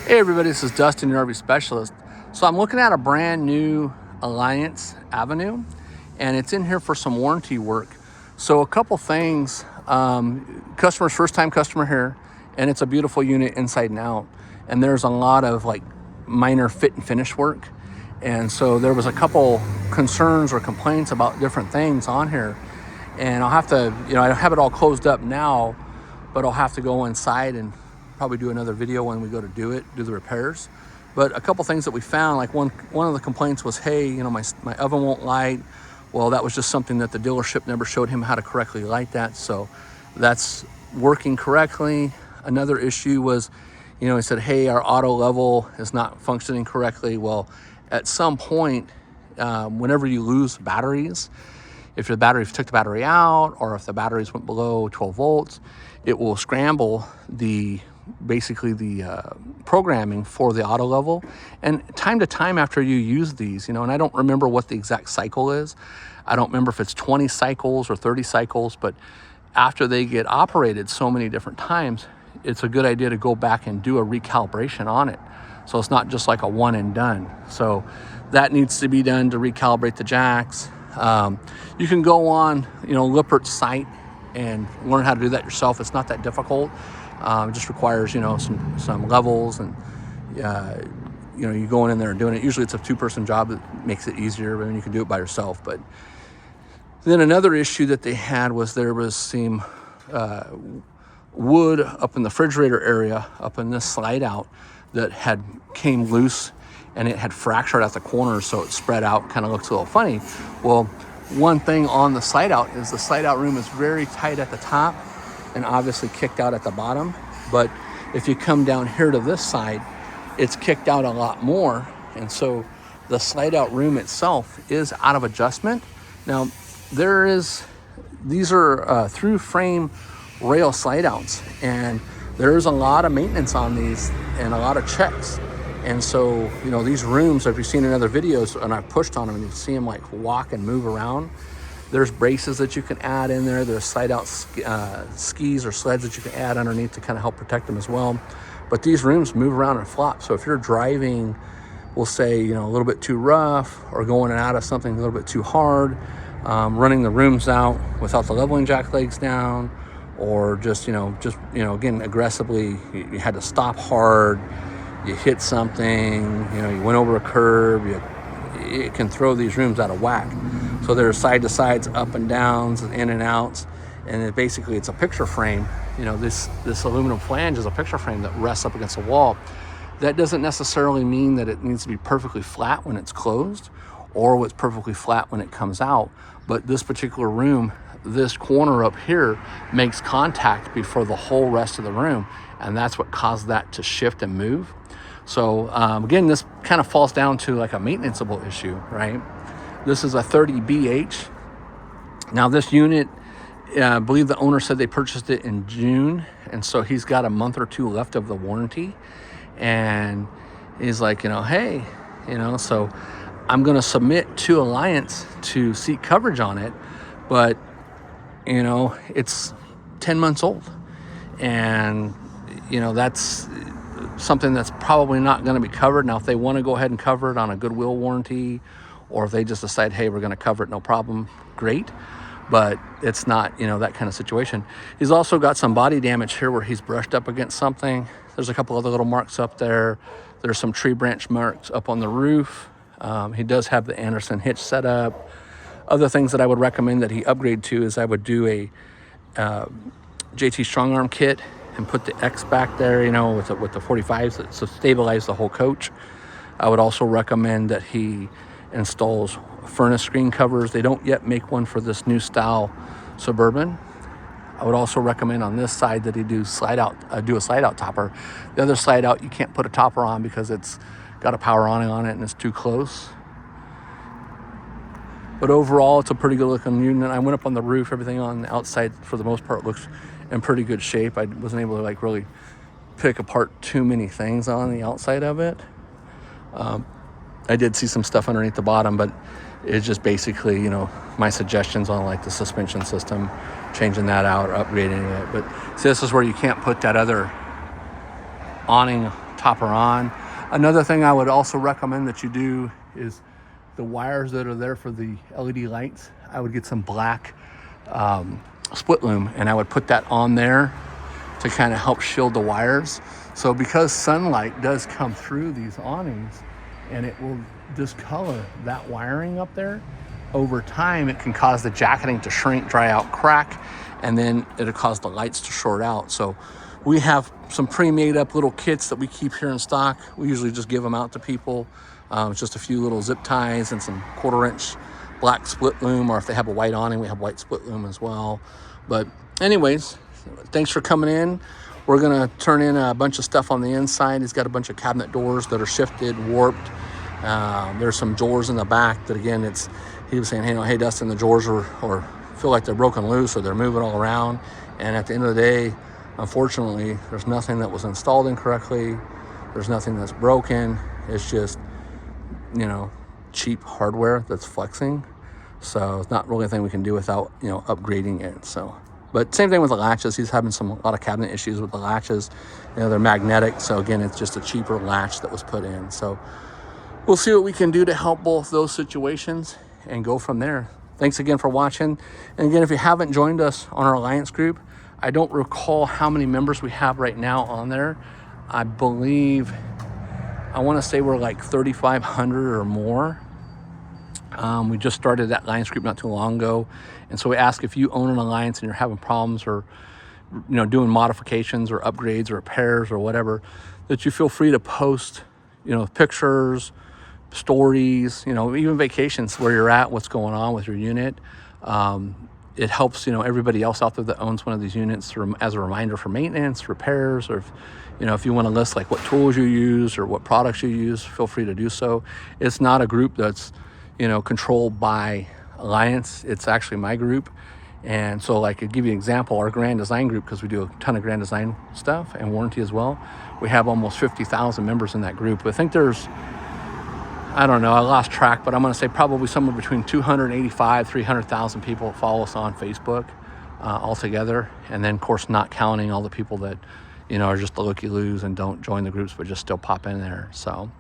Hey everybody, this is Dustin, your RV specialist. So I'm looking at a brand new Alliance Avenue, and it's in here for some warranty work. So a couple things, customer's first time customer here, and it's a beautiful unit inside and out. And there's a lot of like minor fit and finish work. And so there was a couple concerns or complaints about different things on here. And I'll have to, I have it all closed up now, but I'll have to go inside and probably do another video when we go to do the repairs. But a couple things that we found, like one of the complaints was, hey, my oven won't light. Well, that was just something that the dealership never showed him how to correctly light that. So that's working correctly. Another issue was, he said, hey, our auto level is not functioning correctly. Well, at some point, whenever you lose batteries, if you took the battery out, or if the batteries went below 12 volts, it will scramble basically the programming for the auto level. And time to time after you use these, and I don't remember what the exact cycle is. I don't remember if it's 20 cycles or 30 cycles, but after they get operated so many different times, it's a good idea to go back and do a recalibration on it. So it's not just like a one and done. So that needs to be done to recalibrate the jacks. You can go on, Lippert's site and learn how to do that yourself. It's not that difficult. It just requires, some levels, and you going in there and doing it. Usually it's a two-person job that makes it easier, and you can do it by yourself. But then another issue that they had was there was some wood up in the refrigerator area, up in this slide out, that came loose, and it had fractured at the corners, so it spread out, kind of looks a little funny. Well, one thing on the slide out is the slide out room is very tight at the top and obviously kicked out at the bottom. But if you come down here to this side, it's kicked out a lot more. And so the slide out room itself is out of adjustment. Now, these are through frame rail slide outs, and there's a lot of maintenance on these and a lot of checks. And so, these rooms, if you've seen in other videos and I've pushed on them and you see them like walk and move around, there's braces that you can add in there. There's slide out skis or sleds that you can add underneath to kind of help protect them as well. But these rooms move around and flop. So if you're driving, we'll say, a little bit too rough, or going in and out of something a little bit too hard, running the rooms out without the leveling jack legs down, or just again, aggressively, you had to stop hard, you hit something, you went over a curb, it can throw these rooms out of whack. So there's side to sides, up and downs, and in and outs, and it's a picture frame. This aluminum flange is a picture frame that rests up against a wall. That doesn't necessarily mean that it needs to be perfectly flat when it's closed, or it's perfectly flat when it comes out. But this particular room, this corner up here, makes contact before the whole rest of the room, and that's what caused that to shift and move. So again, this kind of falls down to like a maintenanceable issue, right? This is a 30 BH. Now this unit, I believe the owner said they purchased it in June, and so he's got a month or two left of the warranty. And he's like, hey, so I'm going to submit to Alliance to seek coverage on it, but it's 10 months old, and that's something that's probably not going to be covered. Now, if they want to go ahead and cover it on a goodwill warranty, or if they just decide, hey, we're going to cover it, no problem, great. But it's not, that kind of situation. He's also got some body damage here where he's brushed up against something. There's a couple other little marks up there. There's some tree branch marks up on the roof. He does have the Anderson hitch set up. Other things that I would recommend that he upgrade to is I would do a JT Strong Arm kit and put the X back there, with the 45s to stabilize the whole coach. I would also recommend that he installs furnace screen covers. They don't yet make one for this new style Suburban. I would also recommend on this side that he do a slide out topper. The other slide out, you can't put a topper on because it's got a power awning on it and it's too close. But overall, it's a pretty good looking unit. I went up on the roof. Everything on the outside, for the most part, looks in pretty good shape. I wasn't able to really pick apart too many things on the outside of it. I did see some stuff underneath the bottom, but it's just basically, my suggestions on the suspension system, changing that out, upgrading it. But see, this is where you can't put that other awning copper on. Another thing I would also recommend that you do is the wires that are there for the LED lights. I would get some black split loom, and I would put that on there to kind of help shield the wires. So because sunlight does come through these awnings and it will discolor that wiring up there, over time it can cause the jacketing to shrink, dry out, crack, and then it'll cause the lights to short out. So we have some pre-made up little kits that we keep here in stock. We usually just give them out to people. It's just a few little zip ties and some 1/4 inch black split loom, or if they have a white awning, we have white split loom as well. But anyways, thanks for coming in. We're gonna turn in a bunch of stuff on the inside. He's got a bunch of cabinet doors that are shifted, warped. There's some drawers in the back that, again, he was saying, hey Dustin, the drawers are feel like they're broken loose or they're moving all around. And at the end of the day, unfortunately, there's nothing that was installed incorrectly. There's nothing that's broken. It's just, cheap hardware that's flexing. So it's not really anything we can do without, upgrading it. So, but same thing with the latches. He's having a lot of cabinet issues with the latches. They're magnetic. So again, it's just a cheaper latch that was put in. So we'll see what we can do to help both those situations and go from there. Thanks again for watching. And again, if you haven't joined us on our Alliance group, I don't recall how many members we have right now on there. I want to say we're like 3,500 or more. We just started that Alliance group not too long ago. And so we ask, if you own an Alliance and you're having problems or, doing modifications or upgrades or repairs or whatever, that you feel free to post, pictures, stories, even vacations, where you're at, what's going on with your unit. It helps, everybody else out there that owns one of these units as a reminder for maintenance, repairs, or if you want to list like what tools you use or what products you use, feel free to do so. It's not a group that's, controlled by Alliance. It's actually my group. And so, like, to give you an example, our Grand Design group, because we do a ton of Grand Design stuff and warranty as well, we have almost 50,000 members in that group. I think there's, I don't know, I lost track, but I'm going to say probably somewhere between 285, 300,000 people follow us on Facebook altogether. And then, of course, not counting all the people that, are just the looky-loos and don't join the groups, but just still pop in there. So,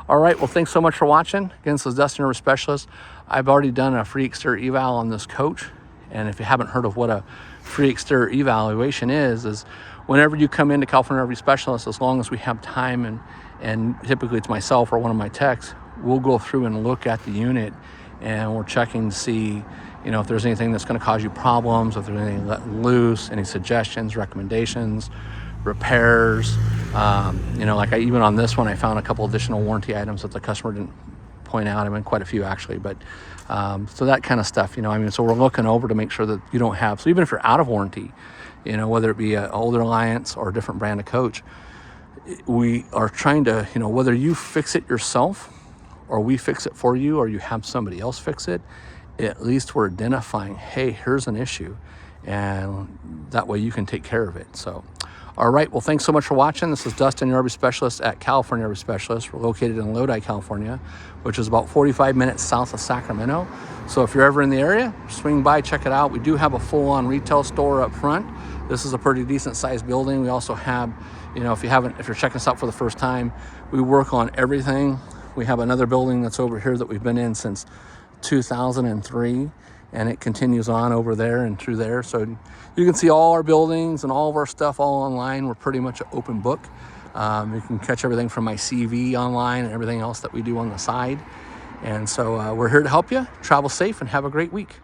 all right, well, thanks so much for watching. Again, this is Dustin, your specialist. I've already done a free exterior eval on this coach. And if you haven't heard of what a free exterior evaluation is whenever you come into California RV Specialist, as long as we have time, and typically it's myself or one of my techs, we'll go through and look at the unit, and we're checking to see, if there's anything that's going to cause you problems, if there's anything let loose, any suggestions, recommendations, repairs. Like even on this one, I found a couple additional warranty items that the customer didn't point out. I mean, quite a few actually, but so that kind of stuff, so we're looking over to make sure that you don't have, so even if you're out of warranty, whether it be an older Alliance or a different brand of coach, we are trying to, whether you fix it yourself or we fix it for you, or you have somebody else fix it, at least we're identifying, hey, here's an issue, and that way you can take care of it. So, all right, well, thanks so much for watching. This is Dustin, your RV Specialist at California RV Specialist. We're located in Lodi, California, which is about 45 minutes south of Sacramento. So if you're ever in the area, swing by, check it out. We do have a full-on retail store up front. This is a pretty decent sized building. We also have, if you're checking us out for the first time, we work on everything. We have another building that's over here that we've been in since 2003. And it continues on over there and through there. So you can see all our buildings and all of our stuff all online. We're pretty much an open book. You can catch everything from my CV online and everything else that we do on the side. And so we're here to help you. Travel safe and have a great week.